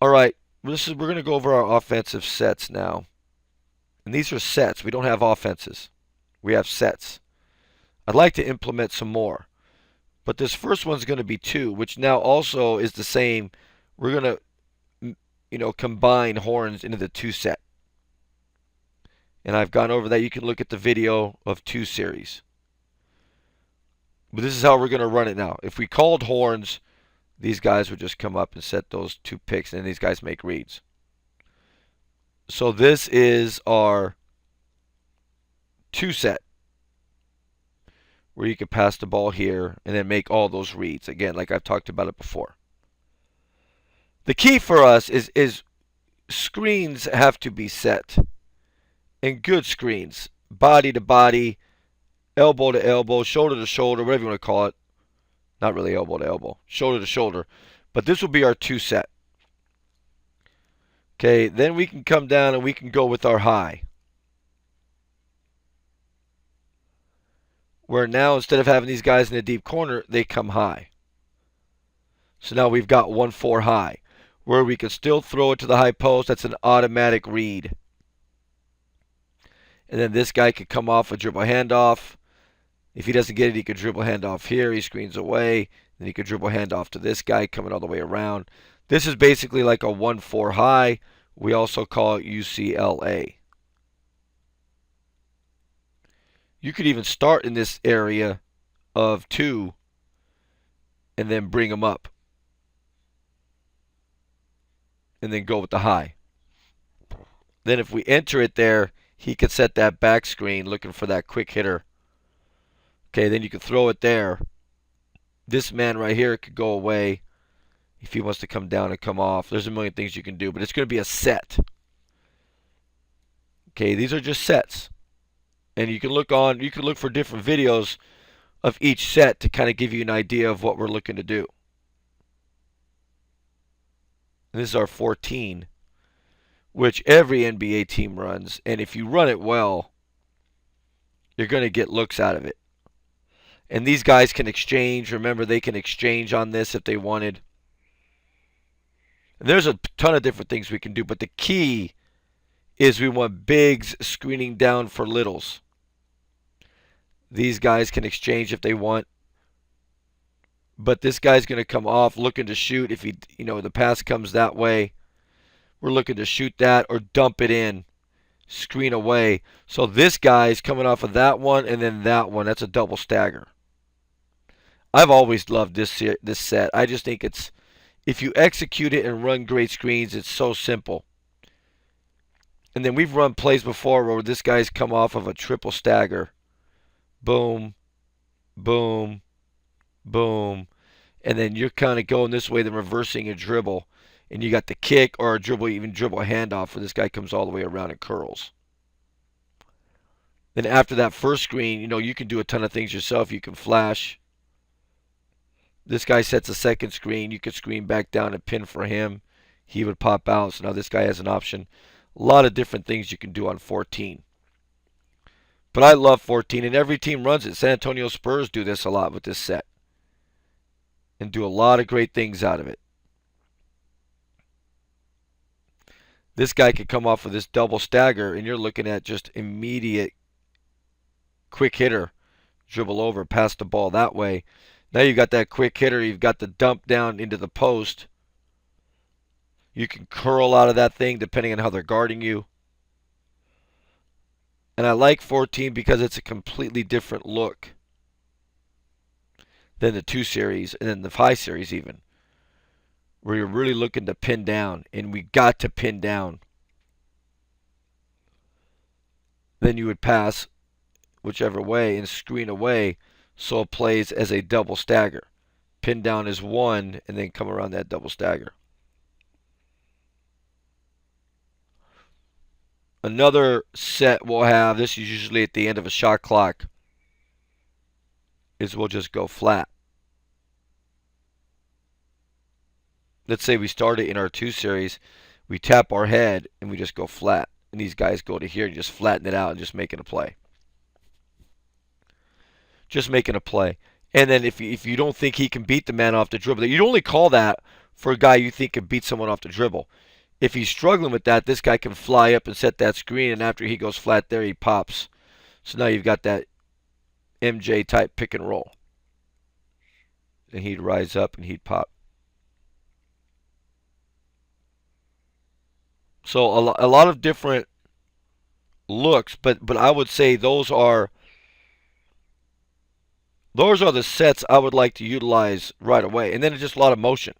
All right, we're going to go over our offensive sets now. And these are sets. We don't have offenses. We have sets. I'd like to implement some more. But this first one's going to be 2, which now also is the same. We're going to, combine horns into the 2 set. And I've gone over that. You can look at the video of 2 series. But this is how we're going to run it now. If we called horns, these guys would just come up and set those 2 picks, and these guys make reads. So this is our 2 set, where you can pass the ball here and then make all those reads. Again, like I've talked about it before. The key for us is screens have to be set. And good screens. Body to body, elbow to elbow, shoulder to shoulder, whatever you want to call it. Not really elbow to elbow, shoulder to shoulder. But this will be our 2 set. Okay, then we can come down and we can go with our high. Where now instead of having these guys in the deep corner, they come high. So now we've got 1-4 high. Where we can still throw it to the high post, that's an automatic read. And then this guy could come off a dribble handoff. If he doesn't get it, he could dribble handoff here. He screens away. Then he could dribble handoff to this guy coming all the way around. This is basically like a 1-4 high. We also call it UCLA. You could even start in this area of 2 and then bring them up. And then go with the high. Then if we enter it there, he could set that back screen looking for that quick hitter. Okay, then you can throw it there. This man right here could go away if he wants to come down and come off. There's a million things you can do, but it's going to be a set. Okay, these are just sets. And you can look for different videos of each set to kind of give you an idea of what we're looking to do. And this is our 14, which every NBA team runs. And if you run it well, you're going to get looks out of it. And these guys can exchange. Remember, they can exchange on this if they wanted. And there's a ton of different things we can do. But the key is we want bigs screening down for littles. These guys can exchange if they want. But this guy's going to come off looking to shoot. If the pass comes that way, we're looking to shoot that or dump it in. Screen away. So this guy's coming off of that one and then that one. That's a double stagger. I've always loved this set. I just think if you execute it and run great screens, it's so simple. And then we've run plays before where this guy's come off of a triple stagger. Boom, boom, boom. And then you're kind of going this way, then reversing a dribble. And you got the kick or a dribble, even dribble a handoff where this guy comes all the way around and curls. Then after that first screen, you can do a ton of things yourself. You can flash. This guy sets a second screen. You could screen back down and pin for him. He would pop out. So now this guy has an option. A lot of different things you can do on 14. But I love 14, and every team runs it. San Antonio Spurs do this a lot with this set. And do a lot of great things out of it. This guy could come off with this double stagger, and you're looking at just immediate quick hitter. Dribble over, pass the ball that way. Now you've got that quick hitter. You've got the dump down into the post. You can curl out of that thing depending on how they're guarding you. And I like 14 because it's a completely different look than the 2 series and then the 5 series even. Where you're really looking to pin down. And we got to pin down. Then you would pass whichever way and screen away. So it plays as a double stagger. Pin down is 1 and then come around that double stagger. Another set we'll have, this is usually at the end of a shot clock, is we'll just go flat. Let's say we started in our 2 series, we tap our head and we just go flat. And these guys go to here and just flatten it out and just making a play. Just making a play. And then if you don't think he can beat the man off the dribble, you'd only call that for a guy you think can beat someone off the dribble. If he's struggling with that, this guy can fly up and set that screen, and after he goes flat there, he pops. So now you've got that MJ type pick and roll. And he'd rise up and he'd pop. So a lot of different looks, but I would say those are the sets I would like to utilize right away. And then it's just a lot of motion.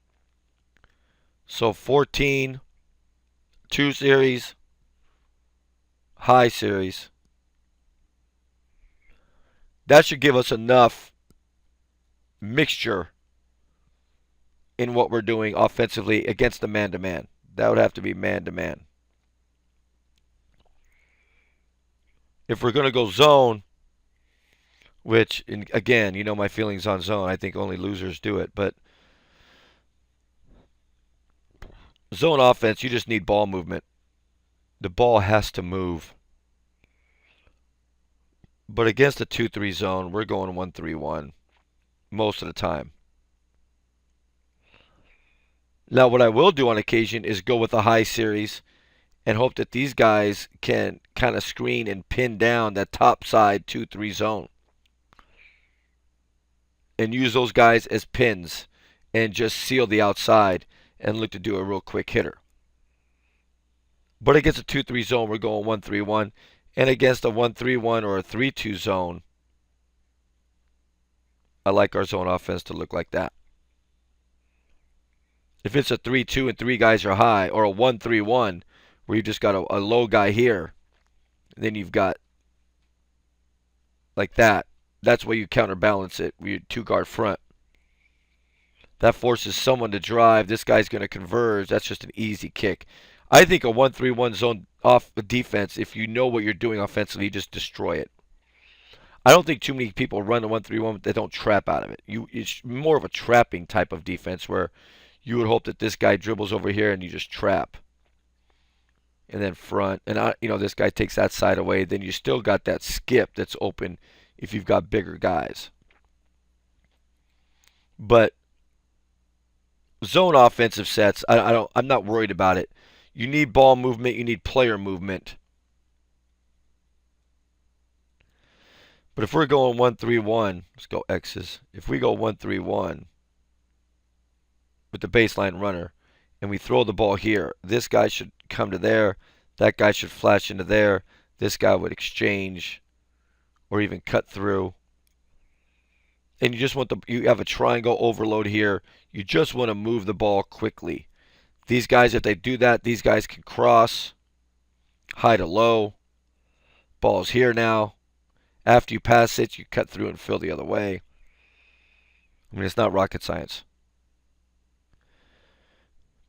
So 14, 2 series, high series. That should give us enough mixture in what we're doing offensively against the man-to-man. That would have to be man-to-man. If we're going to go zone, which, again, you know my feelings on zone. I think only losers do it. But zone offense, you just need ball movement. The ball has to move. But against a 2-3 zone, we're going 1-3-1 most of the time. Now, what I will do on occasion is go with a high series and hope that these guys can kind of screen and pin down that top side 2-3 zone. And use those guys as pins and just seal the outside and look to do a real quick hitter. But against a 2-3 zone, we're going 1-3-1. And against a 1-3-1 or a 3-2 zone, I like our zone offense to look like that. If it's a 3-2 and 3 guys are high, or a 1-3-1 where you just got a low guy here, and then you've got like that. That's where you counterbalance it. You 2-guard front. That forces someone to drive. This guy's going to converge. That's just an easy kick. I think a 1-3-1 zone off defense, if you know what you're doing offensively, you just destroy it. I don't think too many people run a 1-3-1 that don't trap out of it. It's more of a trapping type of defense where you would hope that this guy dribbles over here and you just trap. And then front. And, this guy takes that side away. Then you still got that skip that's open if you've got bigger guys. But zone offensive sets, I'm not worried about it. You need ball movement. You need player movement. But if we're going 1-3-1, let's go X's. If we go 1-3-1 with the baseline runner and we throw the ball here, this guy should come to there. That guy should flash into there. This guy would exchange or even cut through. And you just want you have a triangle overload here. You just want to move the ball quickly. These guys, if they do that, these guys can cross, high to low. Ball's here now. After you pass it, you cut through and fill the other way. I mean, it's not rocket science.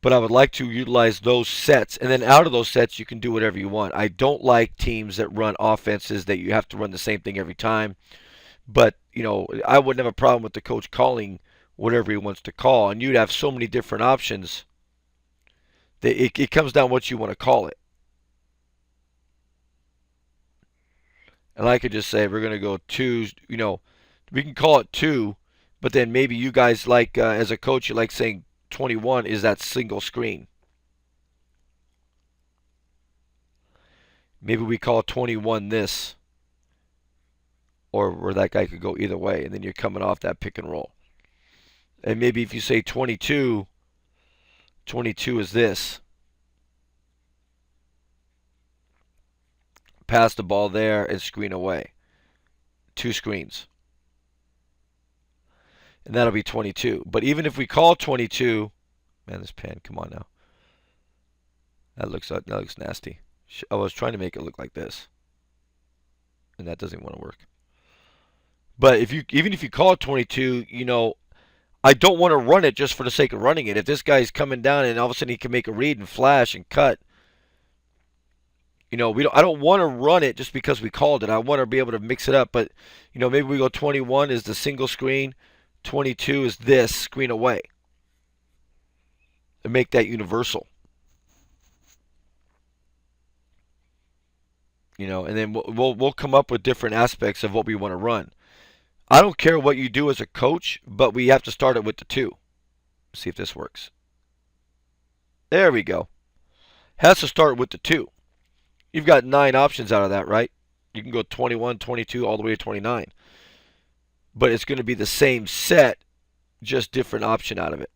But I would like to utilize those sets. And then out of those sets, you can do whatever you want. I don't like teams that run offenses that you have to run the same thing every time. But, I wouldn't have a problem with the coach calling whatever he wants to call. And you'd have so many different options that it comes down to what you want to call it. And I could just say we're going to go 2, we can call it 2, but then maybe you guys like, as a coach, you like saying 21 is that single screen. Maybe we call 21 this, or where that guy could go either way, and then you're coming off that pick and roll. And maybe if you say 22 is this. Pass the ball there and screen away. 2 screens. And that'll be 22. But even if we call 22, man, this pen, come on now. That looks nasty. I was trying to make it look like this, and that doesn't want to work. But even if you call it 22, I don't want to run it just for the sake of running it. If this guy's coming down and all of a sudden he can make a read and flash and cut, I don't want to run it just because we called it. I want to be able to mix it up. But, maybe we go 21 is the single screen. 22 is this, screen away. And make that universal. And then we'll come up with different aspects of what we want to run. I don't care what you do as a coach, but we have to start it with the 2. See if this works. There we go. Has to start with the 2. You've got 9 options out of that, right? You can go 21, 22, all the way to 29. But it's going to be the same set, just different option out of it.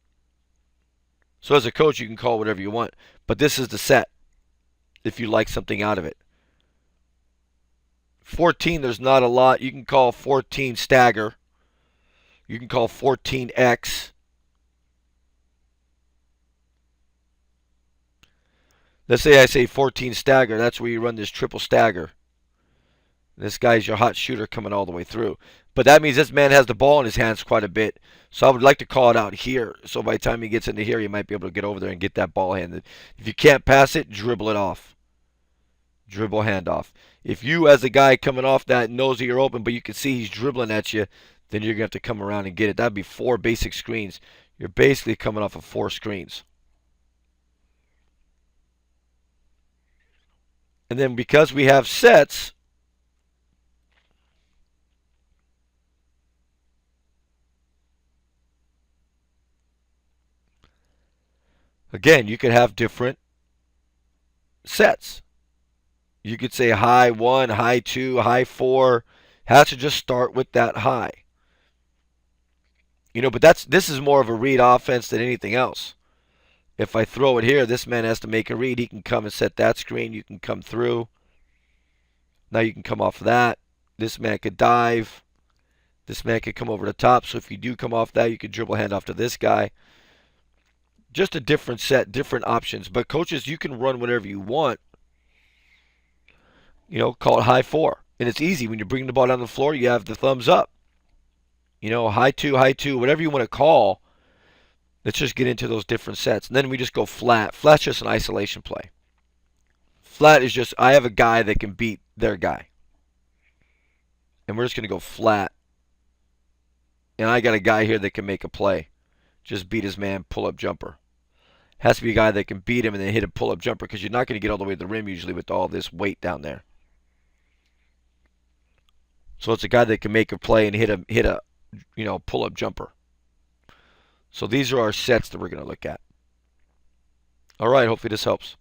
So as a coach, you can call whatever you want. But this is the set if you like something out of it. 14, there's not a lot. You can call 14 stagger. You can call 14X. Let's say I say 14 stagger. That's where you run this triple stagger. This guy's your hot shooter coming all the way through. But that means this man has the ball in his hands quite a bit. So I would like to call it out here. So by the time he gets into here, he might be able to get over there and get that ball handed. If you can't pass it, dribble it off. Dribble handoff. If you, as a guy coming off that, knows that you're open, but you can see he's dribbling at you, then you're going to have to come around and get it. That'd be 4 basic screens. You're basically coming off of 4 screens. And then because we have sets, again, you could have different sets. You could say high 1, high 2, high 4. Has to just start with that high. But this is more of a read offense than anything else. If I throw it here, this man has to make a read. He can come and set that screen. You can come through. Now you can come off of that. This man could dive. This man could come over the top. So if you do come off that, you could dribble hand off to this guy. Just a different set, different options. But coaches, you can run whatever you want. Call it high 4. And it's easy. When you're bringing the ball down the floor, you have the thumbs up. High 2, whatever you want to call. Let's just get into those different sets. And then we just go flat. Flat's just an isolation play. Flat is just, I have a guy that can beat their guy. And we're just going to go flat. And I got a guy here that can make a play. Just beat his man, pull-up jumper. Has to be a guy that can beat him and then hit a pull-up jumper, because you're not going to get all the way to the rim usually with all this weight down there. So it's a guy that can make a play and hit a pull-up jumper. So these are our sets that we're going to look at. All right, hopefully this helps.